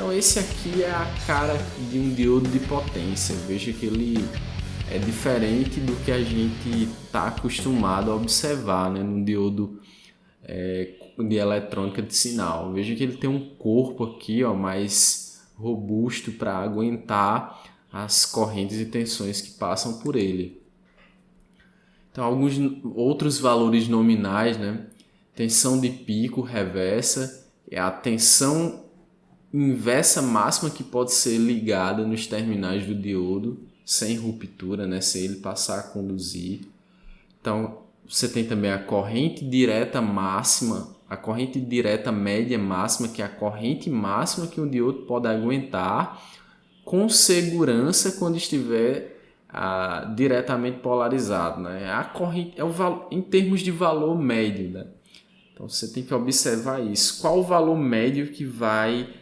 Então esse aqui é a cara de um diodo de potência. Veja que ele é diferente do que a gente está acostumado a observar, né, num diodo de eletrônica de sinal. Veja que ele tem um corpo aqui, ó, mais robusto para aguentar as correntes e tensões que passam por ele. Então alguns outros valores nominais, né? Tensão de pico reversa é a tensão inversa máxima que pode ser ligada nos terminais do diodo sem ruptura, né? Sem ele passar a conduzir. Então você tem também a corrente direta máxima, a corrente direta média máxima, que é a corrente máxima que um diodo pode aguentar com segurança quando estiver diretamente polarizado, né? A corrente é em termos de valor médio, né? Então você tem que observar isso. Qual o valor médio que vai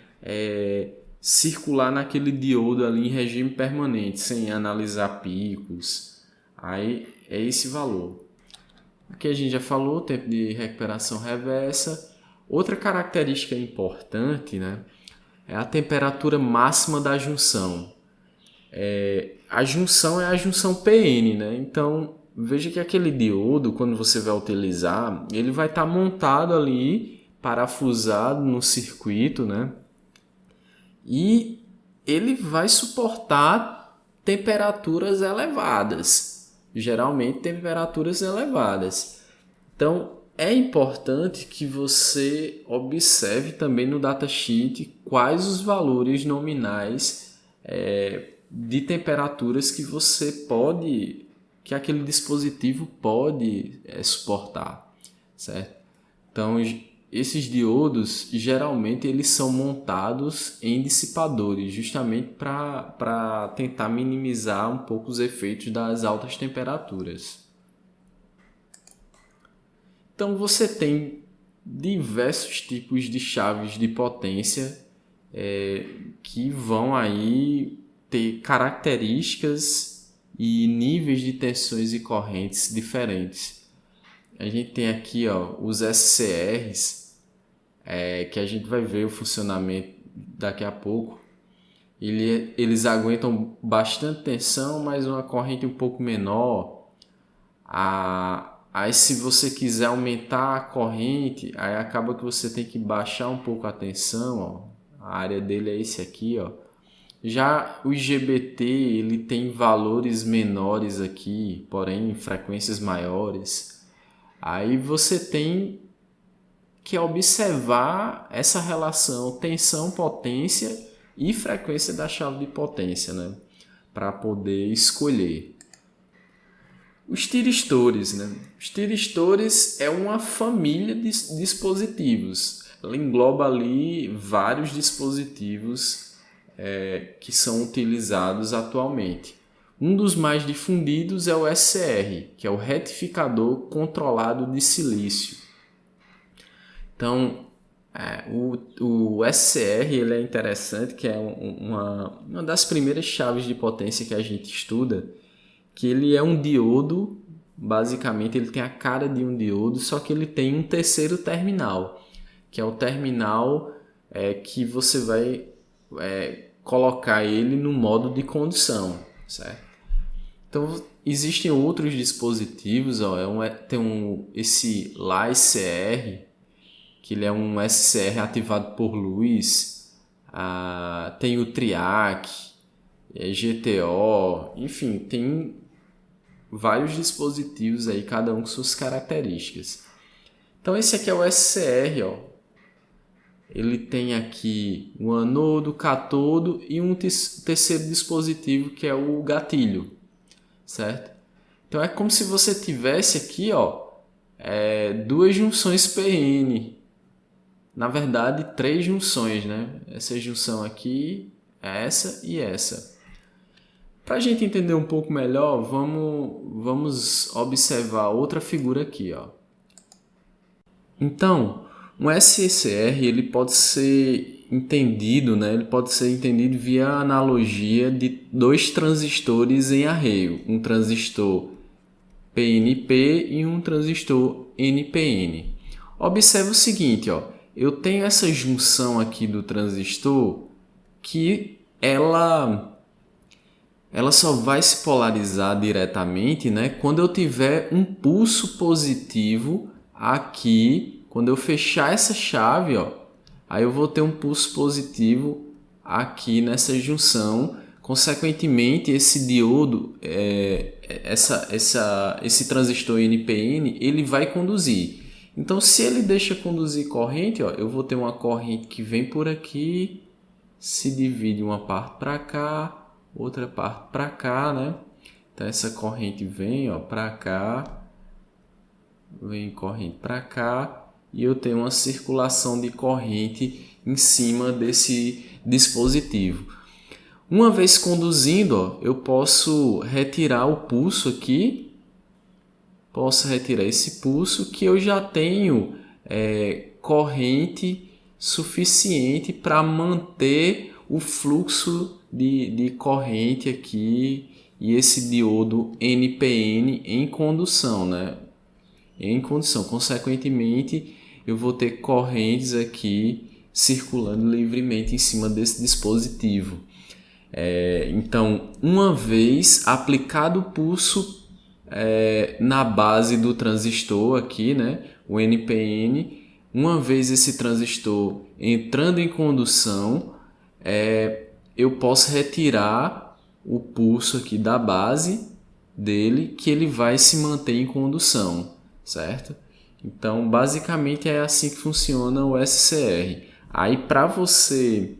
circular naquele diodo ali em regime permanente, sem analisar picos? Aí é esse valor. Aqui a gente já falou, tempo de recuperação reversa. Outra característica importante, né, é a temperatura máxima da junção. A junção é a junção PN, né? Então veja que aquele diodo, quando você vai utilizar, ele vai estar montado ali, parafusado no circuito, né? E ele vai suportar temperaturas elevadas, geralmente temperaturas elevadas. Então é importante que você observe também no datasheet quais os valores nominais de temperaturas que aquele dispositivo pode suportar, certo? Então esses diodos geralmente eles são montados em dissipadores, justamente para tentar minimizar um pouco os efeitos das altas temperaturas. Então você tem diversos tipos de chaves de potência que vão aí ter características e níveis de tensões e correntes diferentes. A gente tem aqui, ó, os SCRs, que a gente vai ver o funcionamento daqui a pouco. Eles aguentam bastante tensão, mas uma corrente um pouco menor. Aí se você quiser aumentar a corrente, aí acaba que você tem que baixar um pouco a tensão, ó. A área dele é esse aqui, ó. Já o IGBT ele tem valores menores aqui, porém frequências maiores. Aí você tem que observar essa relação tensão-potência e frequência da chave de potência, né? Para poder escolher. Os tiristores, né? Os tiristores é uma família de dispositivos. Ela engloba ali vários dispositivos que são utilizados atualmente. Um dos mais difundidos é o SCR, que é o retificador controlado de silício. Então, o SCR ele é interessante, que é uma das primeiras chaves de potência que a gente estuda, que ele é um diodo, basicamente ele tem a cara de um diodo, só que ele tem um terceiro terminal, que é o terminal que você vai colocar ele no modo de condução, certo? Então existem outros dispositivos, ó, tem esse LAICR, que ele é um SCR ativado por luz, tem o TRIAC, GTO, enfim, tem vários dispositivos aí, cada um com suas características. Então esse aqui é o SCR, ó. Ele tem aqui um anodo, catodo e um terceiro dispositivo que é o gatilho, certo? Então é como se você tivesse aqui, ó, duas junções PN. Na verdade, 3 junções, né? Essa junção aqui, essa e essa. Para a gente entender um pouco melhor, vamos observar outra figura aqui, ó. Então, um SCR ele pode ser entendido, né? Ele pode ser entendido via analogia de 2 transistores em arreio, um transistor PNP e um transistor NPN. Observe o seguinte, ó, eu tenho essa junção aqui do transistor que ela só vai se polarizar diretamente, né, quando eu tiver um pulso positivo aqui. Quando eu fechar essa chave, ó, aí eu vou ter um pulso positivo aqui nessa junção. Consequentemente, esse diodo, esse transistor NPN, ele vai conduzir. Então, se ele deixa conduzir corrente, ó, eu vou ter uma corrente que vem por aqui, se divide uma parte para cá, outra parte para cá, né? Então, essa corrente vem para cá, vem corrente para cá, e eu tenho uma circulação de corrente em cima desse dispositivo. Uma vez conduzindo, ó, eu posso retirar o pulso aqui, posso retirar esse pulso que eu já tenho corrente suficiente para manter o fluxo de corrente aqui e esse diodo NPN em condução, né? Em condução. Consequentemente, eu vou ter correntes aqui circulando livremente em cima desse dispositivo. Então, uma vez aplicado o pulso na base do transistor aqui, né, o NPN, uma vez esse transistor entrando em condução, eu posso retirar o pulso aqui da base dele, que ele vai se manter em condução, certo? Então, basicamente é assim que funciona o SCR. Aí, para você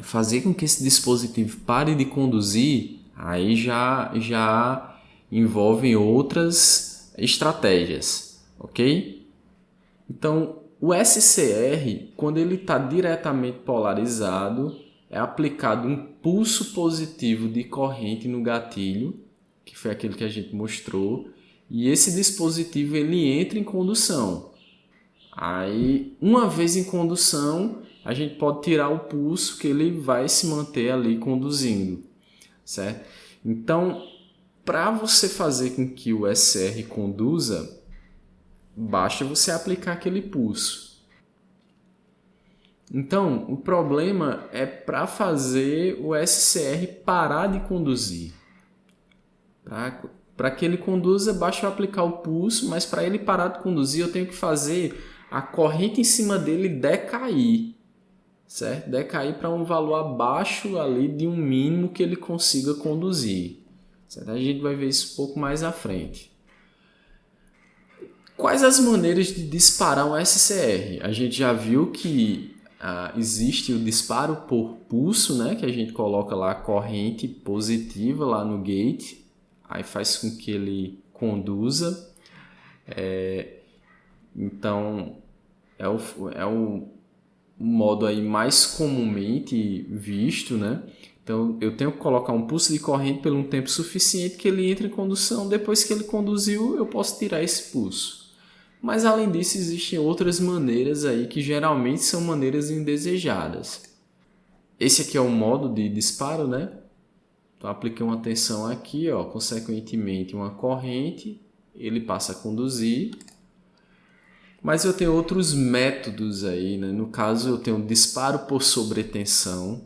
fazer com que esse dispositivo pare de conduzir, aí já envolvem outras estratégias, ok? Então, o SCR, quando ele está diretamente polarizado, é aplicado um pulso positivo de corrente no gatilho, que foi aquele que a gente mostrou, e esse dispositivo ele entra em condução. Aí, uma vez em condução, a gente pode tirar o pulso, que ele vai se manter ali conduzindo, certo? Então, para você fazer com que o SCR conduza, basta você aplicar aquele pulso. Então, o problema é para fazer o SCR parar de conduzir. Para que ele conduza, basta eu aplicar o pulso, mas para ele parar de conduzir, eu tenho que fazer a corrente em cima dele decair, certo? Decair para um valor abaixo ali de um mínimo que ele consiga conduzir, certo? A gente vai ver isso um pouco mais à frente. Quais as maneiras de disparar um SCR? A gente já viu que existe o disparo por pulso, né? Que a gente coloca lá a corrente positiva lá no gate, aí faz com que ele conduza. Então, é o modo aí mais comumente visto, né? Então, eu tenho que colocar um pulso de corrente por um tempo suficiente que ele entre em condução. Depois que ele conduziu, eu posso tirar esse pulso. Mas, além disso, existem outras maneiras aí que geralmente são maneiras indesejadas. Esse aqui é o modo de disparo, né? Então, apliquei uma tensão aqui, ó, consequentemente uma corrente, ele passa a conduzir. Mas eu tenho outros métodos aí, né? No caso, eu tenho disparo por sobretensão.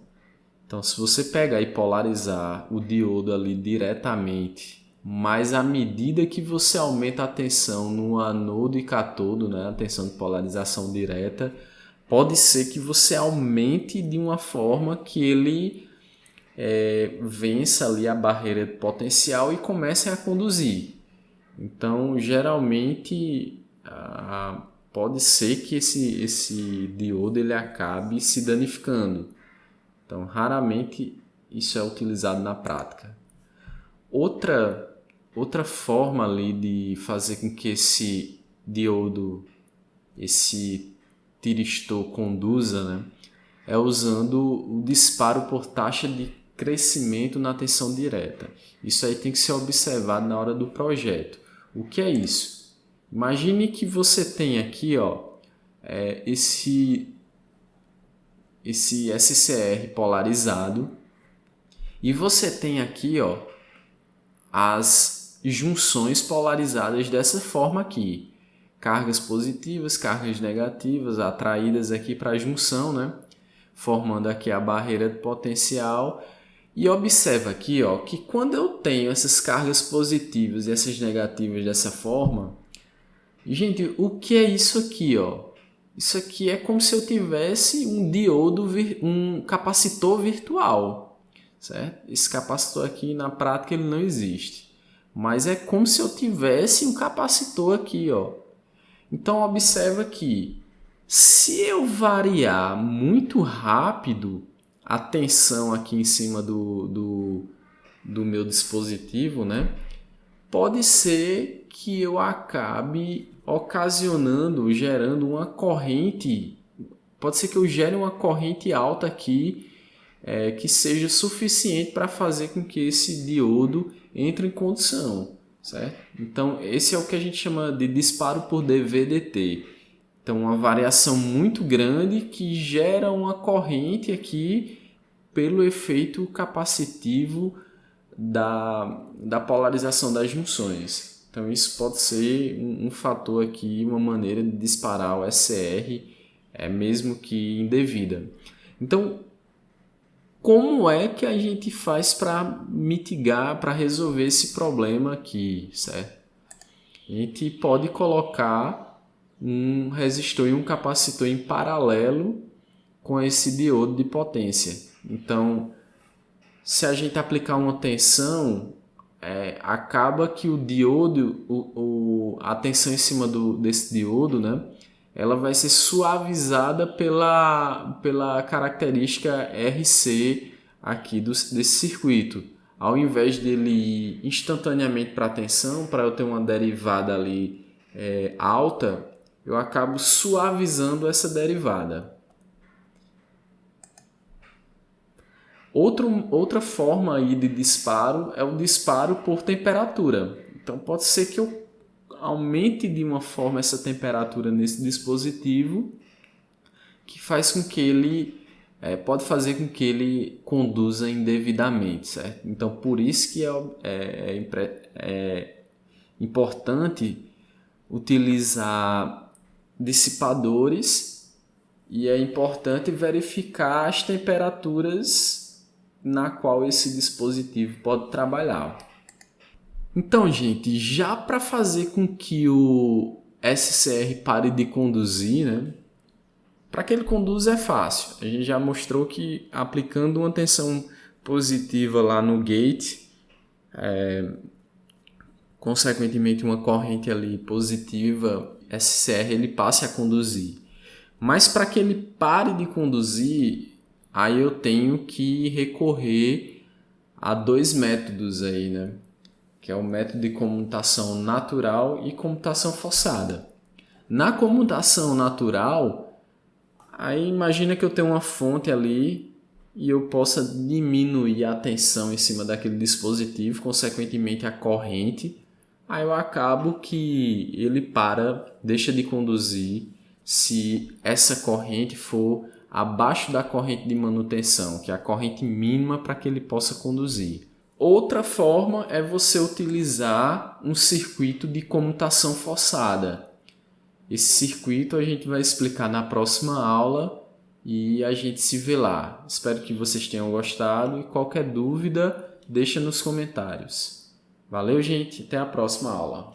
Então, se você pegar e polarizar o diodo ali diretamente, mas à medida que você aumenta a tensão no anodo e catodo, né? A tensão de polarização direta, pode ser que você aumente de uma forma que ele vença ali a barreira potencial e comece a conduzir. Então, geralmente, pode ser que esse diodo ele acabe se danificando. Então, raramente isso é utilizado na prática. Outra forma ali de fazer com que esse diodo, esse tiristor conduza, né, é usando o disparo por taxa de crescimento na tensão direta. Isso aí tem que ser observado na hora do projeto. O que é isso? Imagine que você tem aqui, ó, esse SCR polarizado e você tem aqui, ó, as junções polarizadas dessa forma aqui. Cargas positivas, cargas negativas, atraídas aqui para a junção, né? formando aqui a barreira de potencial. E observa aqui, ó, que quando eu tenho essas cargas positivas e essas negativas dessa forma, gente, o que é isso aqui, ó? Isso aqui é como se eu tivesse um diodo, um capacitor virtual, certo? Esse capacitor aqui na prática ele não existe, mas é como se eu tivesse um capacitor aqui, ó. Então observa que se eu variar muito rápido a tensão aqui em cima do meu dispositivo, né? Pode ser que eu acabe ocasionando, gerando uma corrente, pode ser que eu gere uma corrente alta aqui que seja suficiente para fazer com que esse diodo entre em condução, certo? Então, esse é o que a gente chama de disparo por DV/dt. Então, uma variação muito grande que gera uma corrente aqui pelo efeito capacitivo da polarização das junções. Então, isso pode ser um fator aqui, uma maneira de disparar o SCR, mesmo que indevida. Então, como é que a gente faz para mitigar, para resolver esse problema aqui, certo? A gente pode colocar um resistor e um capacitor em paralelo com esse diodo de potência. Então, se a gente aplicar uma tensão, acaba que o diodo, a tensão em cima desse diodo, né, ela vai ser suavizada pela característica RC aqui desse circuito. Ao invés dele ir instantaneamente para a tensão, para eu ter uma derivada ali alta, eu acabo suavizando essa derivada. Outra forma aí de disparo é o disparo por temperatura. Então pode ser que eu aumente de uma forma essa temperatura nesse dispositivo, que faz com que ele pode fazer com que ele conduza indevidamente, certo? Então por isso que é importante utilizar dissipadores e é importante verificar as temperaturas na qual esse dispositivo pode trabalhar. Então, gente, já para fazer com que o SCR pare de conduzir, né? Para que ele conduza é fácil. A gente já mostrou que aplicando uma tensão positiva lá no gate, consequentemente uma corrente ali positiva, SCR ele passe a conduzir. Mas para que ele pare de conduzir, aí eu tenho que recorrer a dois métodos aí, né? Que é o método de comutação natural e comutação forçada. Na comutação natural, aí imagina que eu tenho uma fonte ali e eu possa diminuir a tensão em cima daquele dispositivo, consequentemente a corrente, aí eu acabo que ele deixa de conduzir se essa corrente for abaixo da corrente de manutenção, que é a corrente mínima para que ele possa conduzir. Outra forma é você utilizar um circuito de comutação forçada. Esse circuito a gente vai explicar na próxima aula e a gente se vê lá. Espero que vocês tenham gostado e qualquer dúvida, deixa nos comentários. Valeu, gente. Até a próxima aula.